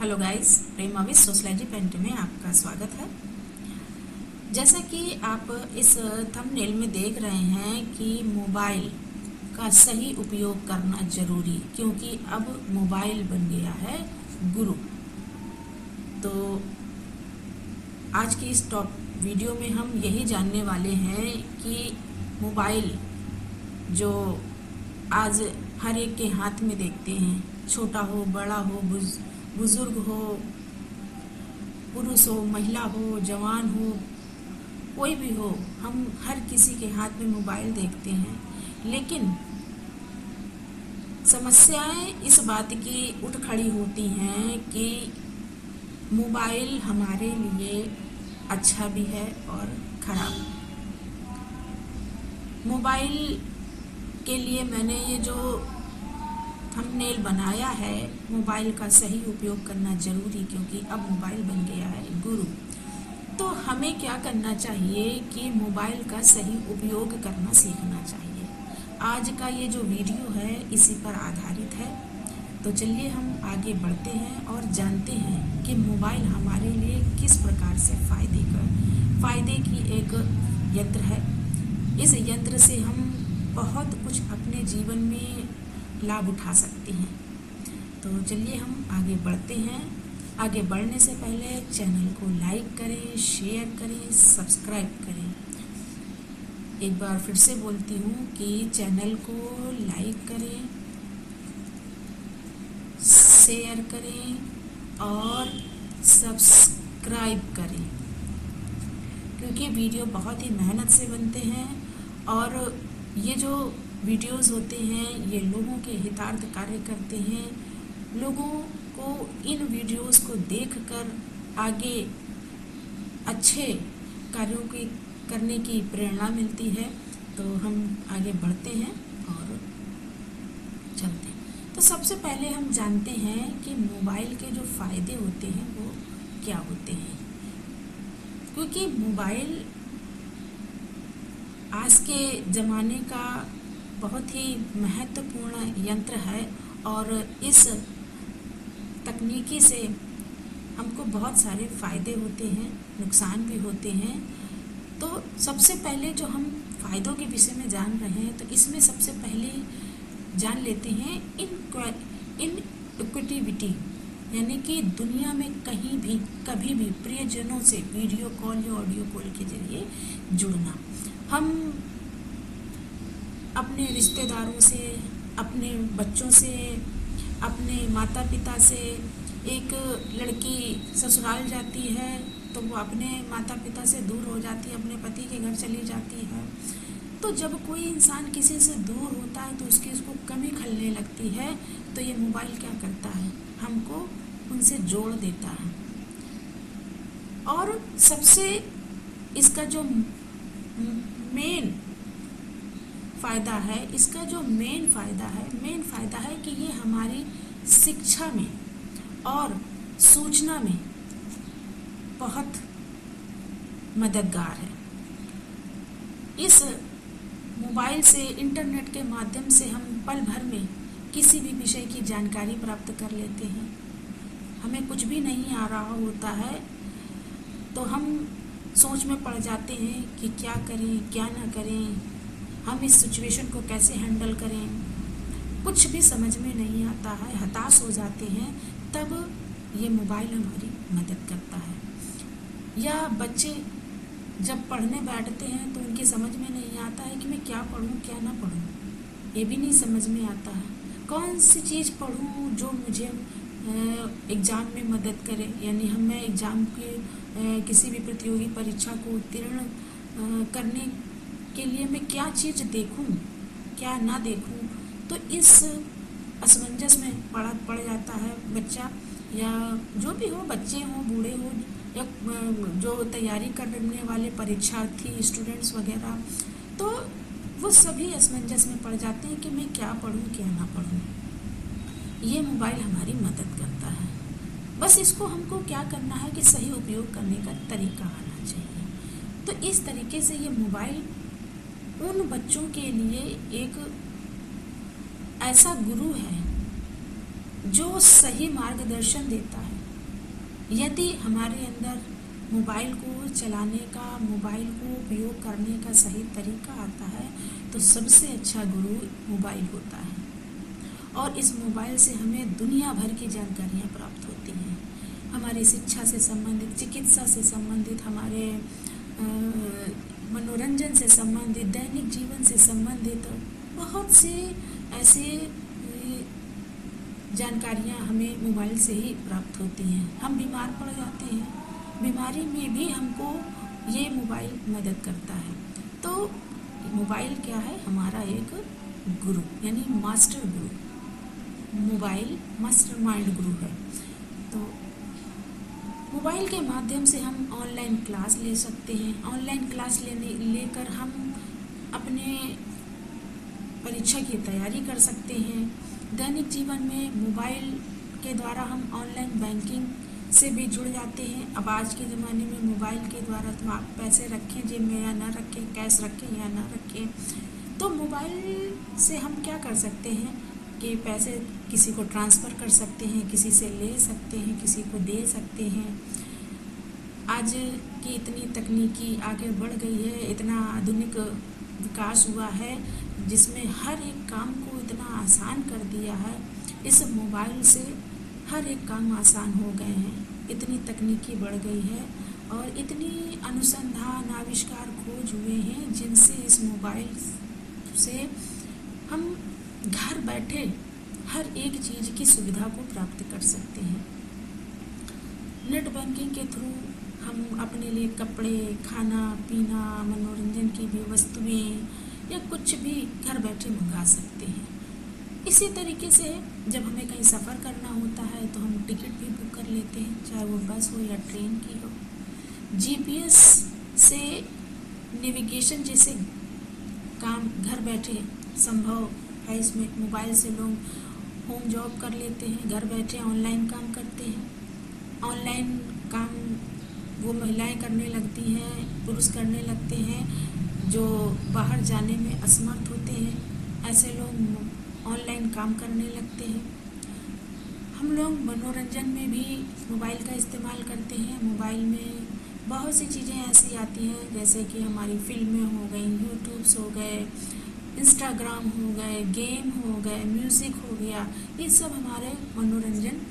Hello guys, प्रेमाविश sociology paint में आपका स्वागत है। जैसा कि आप इस थंबनेल में देख रहे हैं कि मोबाइल का सही उपयोग करना जरूरी, क्योंकि अब मोबाइल बन गया है गुरु। तो आज की इस टॉप वीडियो में हम यही जानने वाले हैं कि मोबाइल जो आज हर एक के हाथ में देखते हैं, छोटा हो, बड़ा हो, बुजुर्ग हो, पुरुष हो, महिला हो, जवान हो, कोई भी हो, हम हर किसी के हाथ में मोबाइल देखते हैं। लेकिन समस्याएं इस बात की उठ खड़ी होती हैं कि मोबाइल हमारे लिए अच्छा भी है और खराब। मोबाइल के लिए मैंने ये जो थंबनेल बनाया है, मोबाइल का सही उपयोग करना जरूरी, क्योंकि अब मोबाइल बन गया है गुरु। तो हमें क्या करना चाहिए कि मोबाइल का सही उपयोग करना सीखना चाहिए। आज का ये जो वीडियो है इसी पर आधारित है। तो चलिए हम आगे बढ़ते हैं और जानते हैं कि मोबाइल हमारे लिए किस प्रकार से फायदे की एक यंत्र है। इस यंत्र से हम बहुत कुछ अपने जीवन में लाभ उठा सकते हैं। तो चलिए हम आगे बढ़ते हैं। आगे बढ़ने से पहले चैनल को लाइक करें, शेयर करें, सब्सक्राइब करें। एक बार फिर से बोलती हूँ कि चैनल को लाइक करें, शेयर करें और सब्सक्राइब करें, क्योंकि वीडियो बहुत ही मेहनत से बनते हैं और ये जो वीडियोस होते हैं ये लोगों के हितार्थ कार्य करते हैं। लोगों को इन वीडियोस को देखकर आगे अच्छे कार्यों की करने की प्रेरणा मिलती है। तो हम आगे बढ़ते हैं और चलते हैं। तो सबसे पहले हम जानते हैं कि मोबाइल के जो फायदे होते हैं वो क्या होते हैं, क्योंकि मोबाइल आज के ज़माने का बहुत ही महत्वपूर्ण यंत्र है और इस तकनीकी से हमको बहुत सारे फायदे होते हैं, नुकसान भी होते हैं। तो सबसे पहले जो हम फायदों के विषय में जान रहे हैं, तो इसमें सबसे पहले जान लेते हैं इनइक्विटिविटी, यानी कि दुनिया में कहीं भी कभी भी प्रियजनों से वीडियो कॉल या ऑडियो कॉल के जरिए जुड़ना। हम अपने रिश्तेदारों से, अपने बच्चों से, अपने माता पिता से, एक लड़की ससुराल जाती है तो वो अपने माता पिता से दूर हो जाती है, अपने पति के घर चली जाती है। तो जब कोई इंसान किसी से दूर होता है तो उसको कमी खलने लगती है। तो ये मोबाइल क्या करता है, हमको उनसे जोड़ देता है। और सबसे इसका जो मेन फायदा है कि ये हमारी शिक्षा में और सूचना में बहुत मददगार है। इस मोबाइल से, इंटरनेट के माध्यम से हम पल भर में किसी भी विषय की जानकारी प्राप्त कर लेते हैं। हमें कुछ भी नहीं आ रहा होता है तो हम सोच में पड़ जाते हैं कि क्या करें क्या ना करें, हम इस सिचुएशन को कैसे हैंडल करें, कुछ भी समझ में नहीं आता है, हताश हो जाते हैं। तब ये मोबाइल हमारी मदद करता है। या बच्चे जब पढ़ने बैठते हैं तो उनकी समझ में नहीं आता है कि मैं क्या पढ़ूं क्या ना पढ़ूं, ये भी नहीं समझ में आता है। कौन सी चीज़ पढ़ूं जो मुझे एग्ज़ाम में मदद करे, यानी मैं एग्ज़ाम के किसी भी प्रतियोगी परीक्षा को उत्तीर्ण करने के लिए मैं क्या चीज़ देखूं क्या ना देखूं। तो इस असमंजस में पड़ जाता है बच्चा, या जो भी हो, बच्चे हों, बूढ़े हों, या जो तैयारी करने वाले परीक्षार्थी, स्टूडेंट्स वगैरह, तो वो सभी असमंजस में पड़ जाते हैं कि मैं क्या पढूं क्या ना पढूं। ये मोबाइल हमारी मदद करता है। बस इसको हमको क्या करना है कि सही उपयोग करने का तरीका आना चाहिए। तो इस तरीके से ये मोबाइल उन बच्चों के लिए एक ऐसा गुरु है जो सही मार्गदर्शन देता है, यदि हमारे अंदर मोबाइल को चलाने का, मोबाइल को उपयोग करने का सही तरीका आता है तो सबसे अच्छा गुरु मोबाइल होता है। और इस मोबाइल से हमें दुनिया भर की जानकारियाँ प्राप्त होती हैं, हमारी शिक्षा से संबंधित, चिकित्सा से संबंधित, हमारे मनोरंजन से संबंधित, दैनिक जीवन से संबंधित बहुत से ऐसे जानकारियाँ हमें मोबाइल से ही प्राप्त होती हैं। हम बीमार पड़ जाते हैं, बीमारी में भी हमको ये मोबाइल मदद करता है। तो मोबाइल क्या है? हमारा एक गुरु यानी मास्टर गुरु, मोबाइल मास्टर माइंड गुरु है। तो मोबाइल के माध्यम से हम ऑनलाइन क्लास ले सकते हैं। ऑनलाइन क्लास लेकर हम अपने परीक्षा की तैयारी कर सकते हैं। दैनिक जीवन में मोबाइल के द्वारा हम ऑनलाइन बैंकिंग से भी जुड़ जाते हैं। अब आज के ज़माने में मोबाइल के द्वारा तो आप पैसे रखें जेब में या ना रखें, कैश रखें या ना रखें, तो मोबाइल से हम क्या कर सकते हैं कि पैसे किसी को ट्रांसफ़र कर सकते हैं, किसी से ले सकते हैं, किसी को दे सकते हैं। आज की इतनी तकनीकी आगे बढ़ गई है, इतना आधुनिक विकास हुआ है जिसमें हर एक काम को इतना आसान कर दिया है। इस मोबाइल से हर एक काम आसान हो गए हैं, इतनी तकनीकी बढ़ गई है और इतनी अनुसंधान, आविष्कार, खोज हुए हैं जिनसे इस मोबाइल से हम घर बैठे हर एक चीज़ की सुविधा को प्राप्त कर सकते हैं। नेट बैंकिंग के थ्रू हम अपने लिए कपड़े, खाना पीना, मनोरंजन की भी वस्तुएं या कुछ भी घर बैठे मंगा सकते हैं। इसी तरीके से जब हमें कहीं सफ़र करना होता है तो हम टिकट भी बुक कर लेते हैं, चाहे वो बस हो या ट्रेन की हो। जीपीएस से नेविगेशन जैसे काम घर बैठे संभव है। इसमें मोबाइल से लोग होम जॉब कर लेते हैं, घर बैठे ऑनलाइन काम करते हैं। ऑनलाइन काम वो महिलाएं करने लगती हैं, पुरुष करने लगते हैं जो बाहर जाने में असमर्थ होते हैं। ऐसे लोग ऑनलाइन काम करने लगते हैं। हम लोग मनोरंजन में भी मोबाइल का इस्तेमाल करते हैं। मोबाइल में बहुत सी चीज़ें ऐसी आती हैं जैसे कि हमारी फिल्में हो गई, यूट्यूब्स हो गए, इंस्टाग्राम हो गए, गेम हो गए, म्यूज़िक हो गया। ये सब हमारे मनोरंजन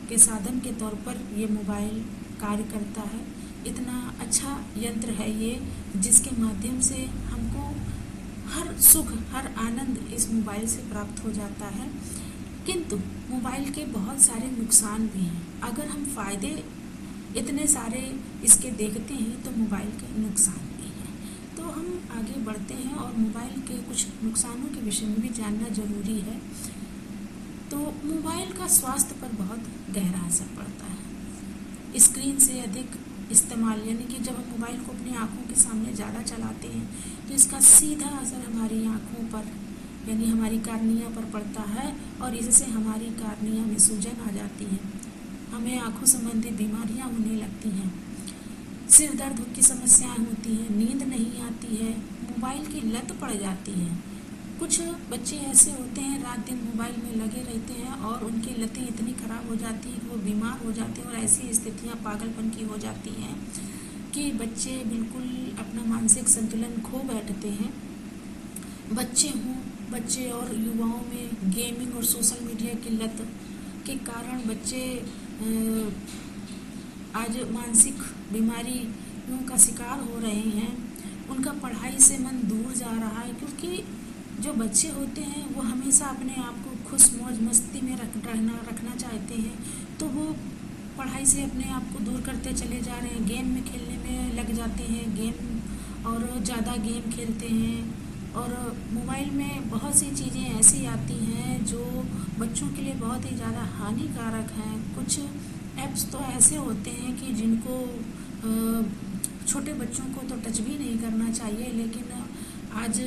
के साधन के तौर पर ये मोबाइल कार्य करता है। इतना अच्छा यंत्र है ये जिसके माध्यम से हमको हर सुख, हर आनंद इस मोबाइल से प्राप्त हो जाता है। किंतु मोबाइल के बहुत सारे नुकसान भी हैं। अगर हम फ़ायदे इतने सारे इसके देखते हैं तो मोबाइल के नुकसान भी हैं। तो हम आगे बढ़ते हैं और मोबाइल के कुछ नुकसानों के विषय में भी जानना ज़रूरी है। तो मोबाइल का स्वास्थ्य पर बहुत गहरा असर पड़ता है। स्क्रीन से अधिक इस्तेमाल यानी कि जब हम मोबाइल को अपनी आँखों के सामने ज़्यादा चलाते हैं तो इसका सीधा असर हमारी आँखों पर यानी हमारी कार्निया पर पड़ता है और इससे हमारी कार्निया में सूजन आ जाती है, हमें आँखों संबंधी बीमारियां होने लगती हैं, सिर दर्द की समस्याएं होती हैं, नींद नहीं आती है, मोबाइल की लत पड़ जाती है। कुछ बच्चे ऐसे होते हैं रात दिन मोबाइल में लगे रहते हैं और उनकी लतें इतनी ख़राब हो जाती हैं कि वो बीमार हो जाते हैं और ऐसी स्थितियां पागलपन की हो जाती हैं कि बच्चे बिल्कुल अपना मानसिक संतुलन खो बैठते हैं। बच्चे और युवाओं में गेमिंग और सोशल मीडिया की लत के कारण बच्चे आज मानसिक बीमारियों का शिकार हो रहे हैं। उनका पढ़ाई से मन दूर जा रहा है क्योंकि जो बच्चे होते हैं वो हमेशा अपने आप को खुश मौज मस्ती में रखना चाहते हैं, तो वो पढ़ाई से अपने आप को दूर करते चले जा रहे हैं, गेम में खेलने में लग जाते हैं, गेम और ज़्यादा गेम खेलते हैं। और मोबाइल में बहुत सी चीज़ें ऐसी आती हैं जो बच्चों के लिए बहुत ही ज़्यादा हानिकारक हैं। कुछ ऐप्स तो ऐसे होते हैं कि जिनको छोटे बच्चों को तो टच भी नहीं करना चाहिए, लेकिन आज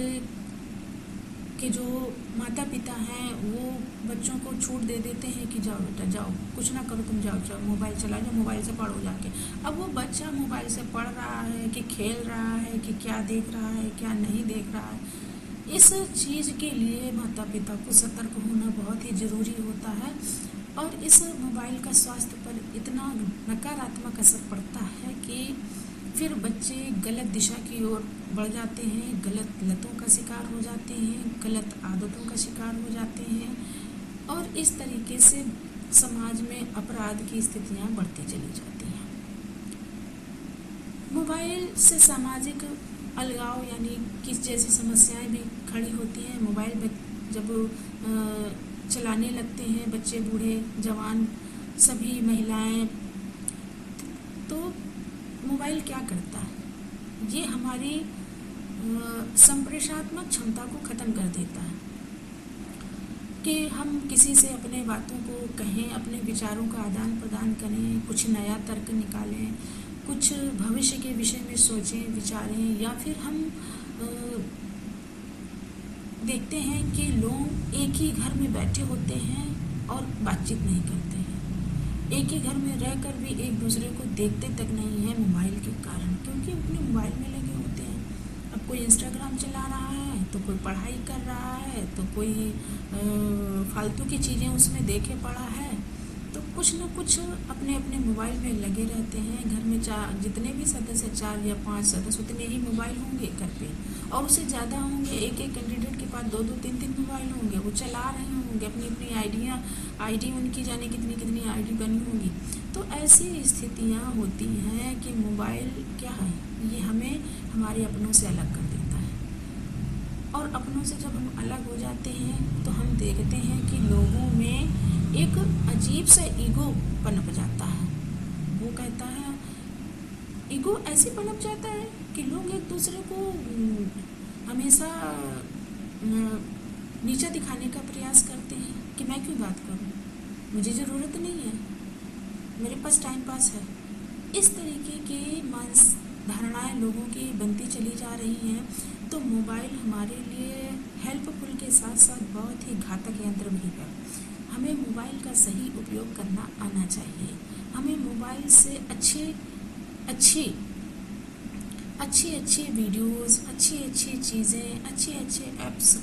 के जो माता पिता हैं वो बच्चों को छूट दे देते हैं कि जाओ बेटा जाओ, कुछ ना करो, तुम जाओ मोबाइल चला जाओ, मोबाइल से पढ़ो जाके। अब वो बच्चा मोबाइल से पढ़ रहा है कि खेल रहा है कि क्या देख रहा है क्या नहीं देख रहा है, इस चीज़ के लिए माता पिता को सतर्क होना बहुत ही ज़रूरी होता है। और इस मोबाइल का स्वास्थ्य पर इतना नकारात्मक असर पड़ता है कि फिर बच्चे गलत दिशा की ओर बढ़ जाते हैं, गलत लतों का शिकार हो जाते हैं, गलत आदतों का शिकार हो जाते हैं, और इस तरीके से समाज में अपराध की स्थितियां बढ़ती चली जाती हैं। मोबाइल से सामाजिक अलगाव यानी किस जैसी समस्याएं भी खड़ी होती हैं। मोबाइल जब चलाने लगते हैं बच्चे, बूढ़े, जवान, सभी महिलाएं, तो मोबाइल क्या करता है, ये हमारी संप्रेषणात्मक क्षमता को ख़त्म कर देता है कि हम किसी से अपने बातों को कहें, अपने विचारों का आदान प्रदान करें, कुछ नया तर्क निकालें, कुछ भविष्य के विषय में सोचें, विचारें, या फिर हम देखते हैं कि लोग एक ही घर में बैठे होते हैं और बातचीत नहीं करते हैं, एक ही घर में रहकर भी एक दूसरे को देखते तक नहीं है मोबाइल के कारण, क्योंकि अपने मोबाइल में लगे होते हैं। अब कोई इंस्टाग्राम चला रहा है तो कोई पढ़ाई कर रहा है, तो कोई फालतू की चीज़ें उसमें देखे पड़ा है, तो कुछ न कुछ अपने अपने मोबाइल में लगे रहते हैं। घर में जितने भी सदस्य 4 या 5 सदस्य, उतने ही मोबाइल होंगे घर पे, और उससे ज़्यादा होंगे। एक एक कैंडिडेट के पास 2-2, 3-3 मोबाइल होंगे, वो चला रहे होंगे, अपनी अपनी आईडी उनकी जाने कितनी आईडी बनी होगी। तो ऐसी स्थितियाँ होती हैं कि मोबाइल क्या है, ये हमें हमारे अपनों से अलग कर देता है, और अपनों से जब हम अलग हो जाते हैं तो हम देखते हैं कि लोगों में एक अजीब सा ईगो पनप जाता है। वो कहता है, ईगो ऐसे पनप जाता है कि लोग एक दूसरे को हमेशा नीचा दिखाने का प्रयास करते हैं कि मैं क्यों बात करूं, मुझे ज़रूरत नहीं है, मेरे पास टाइम पास है। इस तरीके की धारणाएं लोगों की बनती चली जा रही हैं। तो मोबाइल हमारे लिए हेल्पफुल के साथ साथ बहुत ही घातक यंत्र भी है। हमें मोबाइल का सही उपयोग करना आना चाहिए। हमें मोबाइल से अच्छी वीडियोस, अच्छी चीज़ें, अच्छे ऐप्स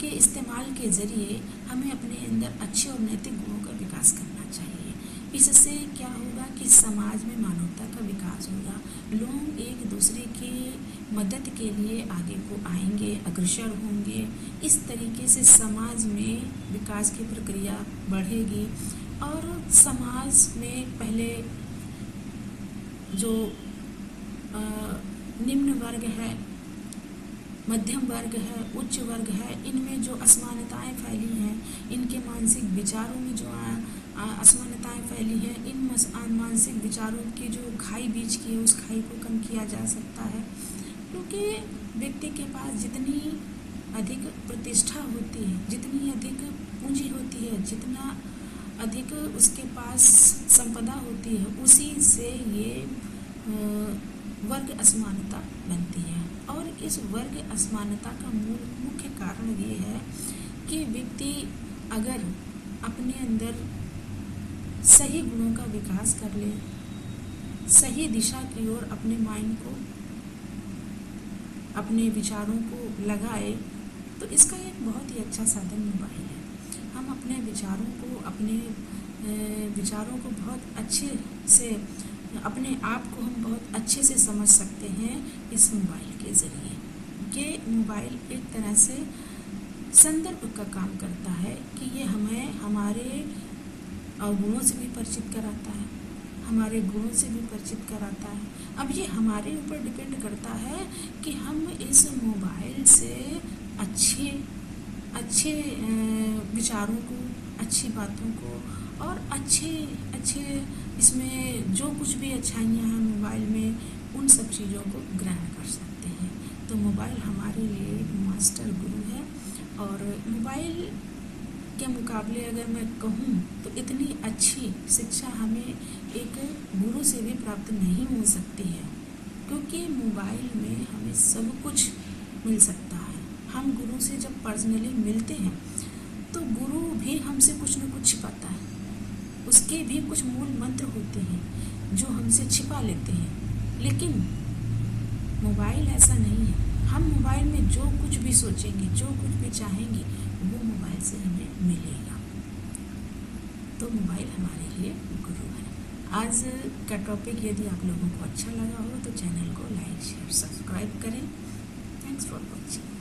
के इस्तेमाल के ज़रिए हमें अपने अंदर अच्छे और नैतिक गुणों का विकास करना चाहिए। इससे क्या होगा कि समाज में मानवता का विकास होगा, लोग एक दूसरे की मदद के लिए आगे को आएंगे, अग्रसर होंगे। इस तरीके से समाज में विकास की प्रक्रिया बढ़ेगी, और समाज में पहले जो निम्न वर्ग है, मध्यम वर्ग है, उच्च वर्ग है, इनमें जो असमानताएं फैली हैं, इनके मानसिक विचारों में जो असमानताएं फैली हैं, इन मानसिक विचारों की जो खाई बीच की है, उस खाई को कम किया जा सकता है। क्योंकि व्यक्ति के पास जितनी अधिक प्रतिष्ठा होती है, जितनी अधिक पूंजी होती है, जितना अधिक उसके पास संपदा होती है, उसी से ये वर्ग असमानता बनती है। और इस वर्ग असमानता का मुख्य कारण ये है कि व्यक्ति अगर अपने अंदर सही गुणों का विकास कर ले, सही दिशा की ओर अपने माइंड को, अपने विचारों को लगाए, तो इसका एक बहुत ही अच्छा साधन मोबाइल है। हम अपने विचारों को बहुत अच्छे से, अपने आप को हम बहुत अच्छे से समझ सकते हैं इस मोबाइल के ज़रिए। ये मोबाइल एक तरह से संदर्भ का काम करता है कि ये हमें हमारे गुणों से भी परिचित कराता है, हमारे गुणों से भी परिचित कराता है। अब ये हमारे ऊपर डिपेंड करता है कि हम इस मोबाइल से अच्छे विचारों को, अच्छी बातों को, और अच्छे इसमें जो कुछ भी अच्छाइयाँ हैं मोबाइल में, उन सब चीज़ों को ग्रहण कर सकते हैं। तो मोबाइल हमारे लिए एक मास्टर गुरु है। और मोबाइल के मुकाबले अगर मैं कहूँ तो इतनी अच्छी शिक्षा हमें एक गुरु से भी प्राप्त नहीं हो सकती है, क्योंकि मोबाइल में हमें सब कुछ मिल सकता है। हम गुरु से जब पर्सनली मिलते हैं तो गुरु भी हमसे कुछ न कुछ छिपाता है, उसके भी कुछ मूल मंत्र होते हैं जो हमसे छिपा लेते हैं। लेकिन मोबाइल ऐसा नहीं है, हम मोबाइल में जो कुछ भी सोचेंगे, जो कुछ भी चाहेंगे, वो मोबाइल से हमें मिलेगा। तो मोबाइल हमारे लिए गुरु है। आज का टॉपिक यदि आप लोगों को अच्छा लगा हो तो चैनल को लाइक, शेयर, सब्सक्राइब करें। Thanks for watching.